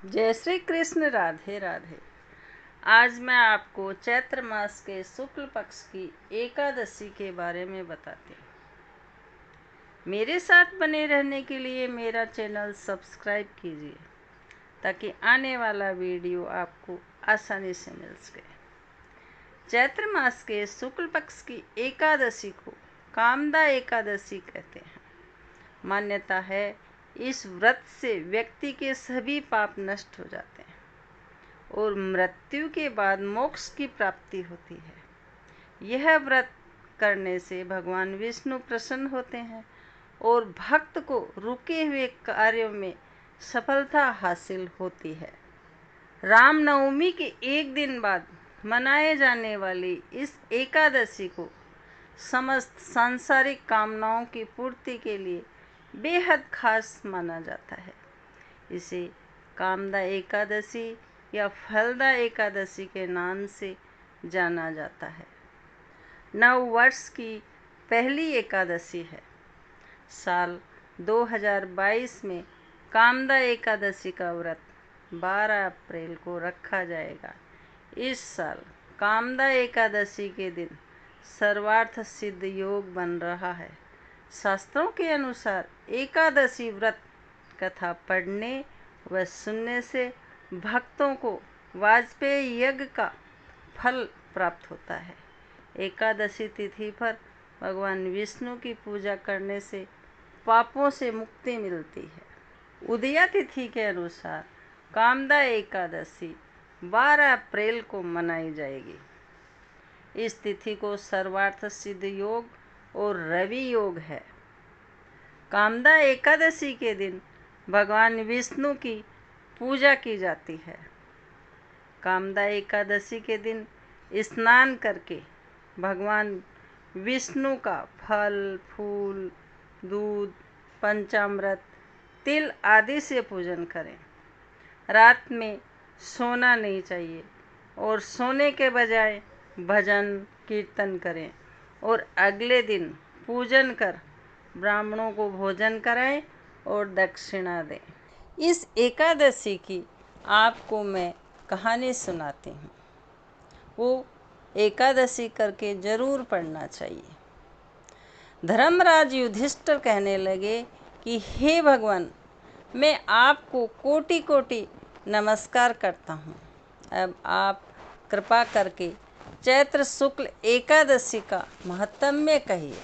जय श्री कृष्ण। राधे राधे। आज मैं आपको चैत्र मास के शुक्ल पक्ष की एकादशी के बारे में बताती हूँ। मेरे साथ बने रहने के लिए मेरा चैनल सब्सक्राइब कीजिए ताकि आने वाला वीडियो आपको आसानी से मिल सके। चैत्र मास के शुक्ल पक्ष की एकादशी को कामदा एकादशी कहते हैं। मान्यता है इस व्रत से व्यक्ति के सभी पाप नष्ट हो जाते हैं और मृत्यु के बाद मोक्ष की प्राप्ति होती है। यह व्रत करने से भगवान विष्णु प्रसन्न होते हैं और भक्त को रुके हुए कार्यों में सफलता हासिल होती है। रामनवमी के एक दिन बाद मनाए जाने वाली इस एकादशी को समस्त सांसारिक कामनाओं की पूर्ति के लिए बेहद खास माना जाता है। इसे कामदा एकादशी या फलदा एकादशी के नाम से जाना जाता है। नव वर्ष की पहली एकादशी है। साल 2022 में कामदा एकादशी का व्रत 12 अप्रैल को रखा जाएगा। इस साल कामदा एकादशी के दिन सर्वार्थ सिद्ध योग बन रहा है। शास्त्रों के अनुसार एकादशी व्रत कथा पढ़ने व सुनने से भक्तों को वाजपेयी यज्ञ का फल प्राप्त होता है। एकादशी तिथि पर भगवान विष्णु की पूजा करने से पापों से मुक्ति मिलती है। उदया तिथि के अनुसार कामदा एकादशी 12 अप्रैल को मनाई जाएगी। इस तिथि को सर्वार्थ सिद्ध योग और रवि योग है। कामदा एकादशी के दिन भगवान विष्णु की पूजा की जाती है। कामदा एकादशी के दिन स्नान करके भगवान विष्णु का फल, फूल, दूध, पंचामृत, तिल आदि से पूजन करें। रात में सोना नहीं चाहिए और सोने के बजाय भजन कीर्तन करें और अगले दिन पूजन कर ब्राह्मणों को भोजन कराएं और दक्षिणा दें। इस एकादशी की आपको मैं कहानी सुनाती हूँ। वो एकादशी करके जरूर पढ़ना चाहिए। धर्मराज युधिष्ठिर कहने लगे कि हे भगवान, मैं आपको कोटि कोटि नमस्कार करता हूँ। अब आप कृपा करके चैत्र शुक्ल एकादशी का महत्म्य कहिए।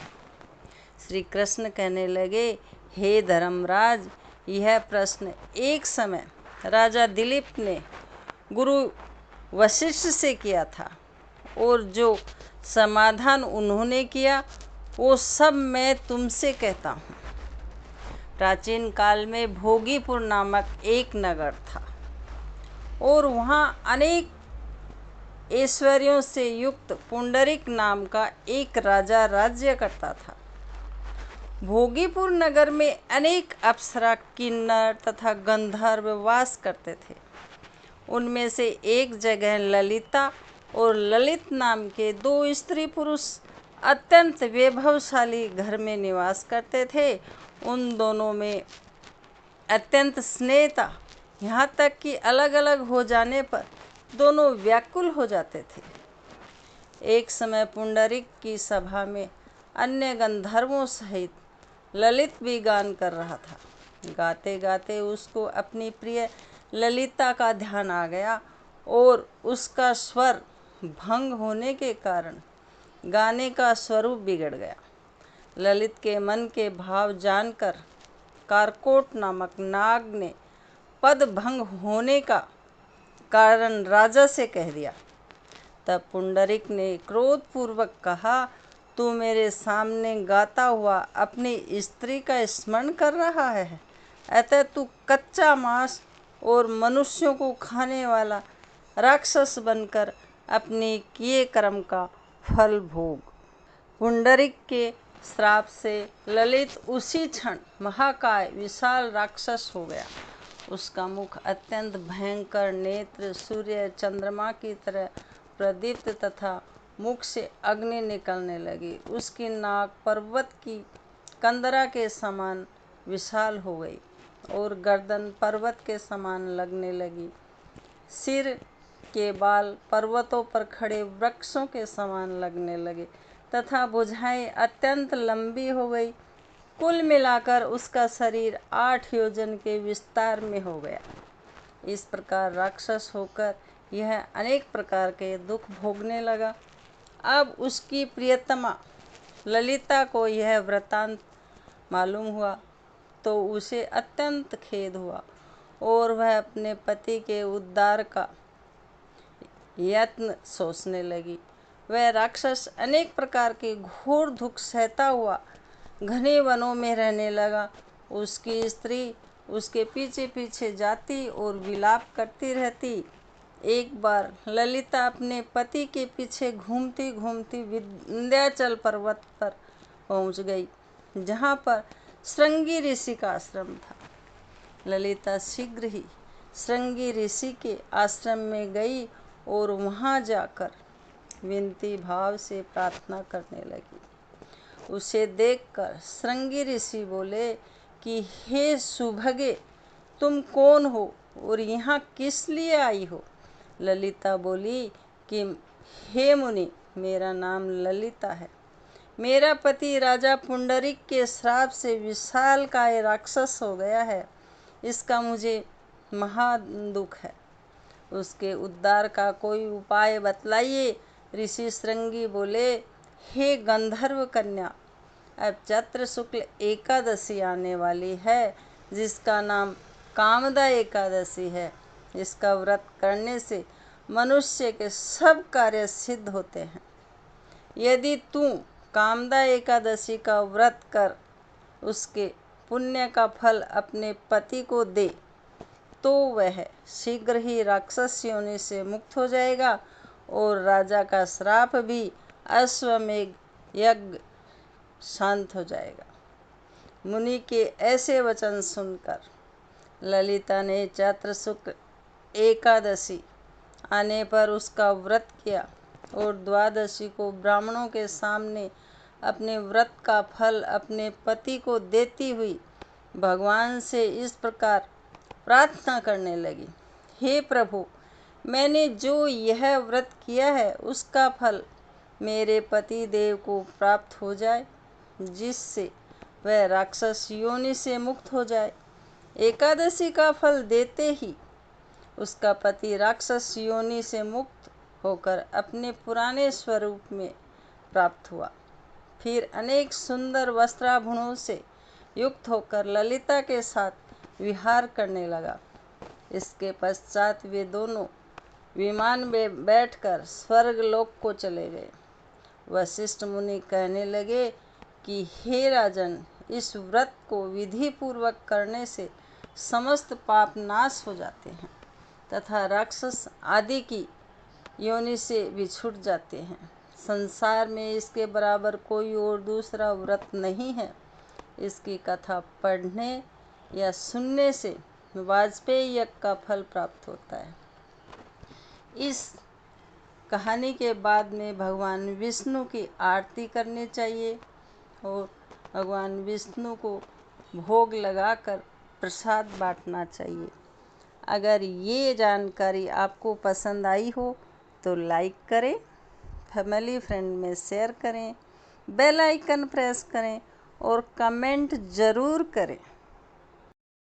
श्री कृष्ण कहने लगे, हे धर्मराज, यह प्रश्न एक समय राजा दिलीप ने गुरु वशिष्ठ से किया था और जो समाधान उन्होंने किया वो सब मैं तुमसे कहता हूँ। प्राचीन काल में भोगीपुर नामक एक नगर था और वहाँ अनेक ऐश्वर्यों से युक्त पुंडरीक नाम का एक राजा राज्य करता था। भोगीपुर नगर में अनेक अप्सरा, किन्नर तथा गंधर्व वास करते थे। उनमें से एक जगह ललिता और ललित नाम के 2 स्त्री पुरुष अत्यंत वैभवशाली घर में निवास करते थे। उन दोनों में अत्यंत स्नेह था, यहाँ तक कि अलग अलग हो जाने पर दोनों व्याकुल हो जाते थे। एक समय पुंडरीक की सभा में अन्य गंधर्वों सहित ललित भी गान कर रहा था। गाते गाते उसको अपनी प्रिय ललिता का ध्यान आ गया और उसका स्वर भंग होने के कारण गाने का स्वरूप बिगड़ गया। ललित के मन के भाव जानकर कारकोट नामक नाग ने पद भंग होने का कारण राजा से कह दिया। तब पुंडरीक ने क्रोधपूर्वक कहा, तू मेरे सामने गाता हुआ अपनी स्त्री का स्मरण कर रहा है, अतः तू कच्चा मांस और मनुष्यों को खाने वाला राक्षस बनकर अपने किए कर्म का फल भोग। पुंडरीक के श्राप से ललित उसी क्षण महाकाय विशाल राक्षस हो गया। उसका मुख अत्यंत भयंकर, नेत्र सूर्य चंद्रमा की तरह प्रदीप्त तथा मुख से अग्नि निकलने लगी। उसकी नाक पर्वत की कंदरा के समान विशाल हो गई और गर्दन पर्वत के समान लगने लगी। सिर के बाल पर्वतों पर खड़े वृक्षों के समान लगने लगे तथा भुजाएं अत्यंत लंबी हो गई। कुल मिलाकर उसका शरीर 8 योजन के विस्तार में हो गया। इस प्रकार राक्षस होकर यह अनेक प्रकार के दुख भोगने लगा। अब उसकी प्रियतमा ललिता को यह वृत्तांत मालूम हुआ तो उसे अत्यंत खेद हुआ और वह अपने पति के उद्धार का यत्न सोचने लगी। वह राक्षस अनेक प्रकार के घोर दुख सहता हुआ घने वनों में रहने लगा। उसकी स्त्री उसके पीछे पीछे जाती और विलाप करती रहती। एक बार ललिता अपने पति के पीछे घूमती घूमती विंध्याचल पर्वत पर पहुंच गई, जहां पर श्रृंगी ऋषि का आश्रम था। ललिता शीघ्र ही श्रृंगी ऋषि के आश्रम में गई और वहां जाकर विनती भाव से प्रार्थना करने लगी। उसे देखकर श्रृंगी ऋषि बोले कि हे सुभगे, तुम कौन हो और यहाँ किस लिए आई हो? ललिता बोली कि हे मुनि, मेरा नाम ललिता है। मेरा पति राजा पुंडरीक के श्राप से विशालकाय राक्षस हो गया है। इसका मुझे महा दुख है। उसके उद्धार का कोई उपाय बतलाइए। ऋषि श्रृंगी बोले, हे गंधर्व कन्या, अब चैत्र शुक्ल एकादशी आने वाली है, जिसका नाम कामदा एकादशी है। इसका व्रत करने से मनुष्य के सब कार्य सिद्ध होते हैं। यदि तू कामदा एकादशी का व्रत कर उसके पुण्य का फल अपने पति को दे तो वह शीघ्र ही राक्षस योनि से मुक्त हो जाएगा और राजा का श्राप भी अश्वमेघ यज्ञ शांत हो जाएगा। मुनि के ऐसे वचन सुनकर ललिता ने चैत्र शुक्ल एकादशी आने पर उसका व्रत किया और द्वादशी को ब्राह्मणों के सामने अपने व्रत का फल अपने पति को देती हुई भगवान से इस प्रकार प्रार्थना करने लगी, हे प्रभु, मैंने जो यह व्रत किया है उसका फल मेरे पति देव को प्राप्त हो जाए, जिससे वह राक्षस योनि से मुक्त हो जाए। एकादशी का फल देते ही उसका पति राक्षस योनि से मुक्त होकर अपने पुराने स्वरूप में प्राप्त हुआ। फिर अनेक सुंदर वस्त्राभूषणों से युक्त होकर ललिता के साथ विहार करने लगा। इसके पश्चात वे दोनों विमान में बैठकर स्वर्ग लोक को चले गए। वशिष्ठ मुनि कहने लगे कि हे राजन, इस व्रत को विधि पूर्वक करने से समस्त पाप नाश हो जाते हैं तथा राक्षस आदि की योनि से भी छूट जाते हैं। संसार में इसके बराबर कोई और दूसरा व्रत नहीं है। इसकी कथा पढ़ने या सुनने से वाजपेयी यज्ञ का फल प्राप्त होता है। इस कहानी के बाद में भगवान विष्णु की आरती करनी चाहिए और भगवान विष्णु को भोग लगाकर प्रसाद बांटना चाहिए। अगर ये जानकारी आपको पसंद आई हो तो लाइक करें, फैमिली फ्रेंड में शेयर करें, बेल आइकन प्रेस करें और कमेंट ज़रूर करें।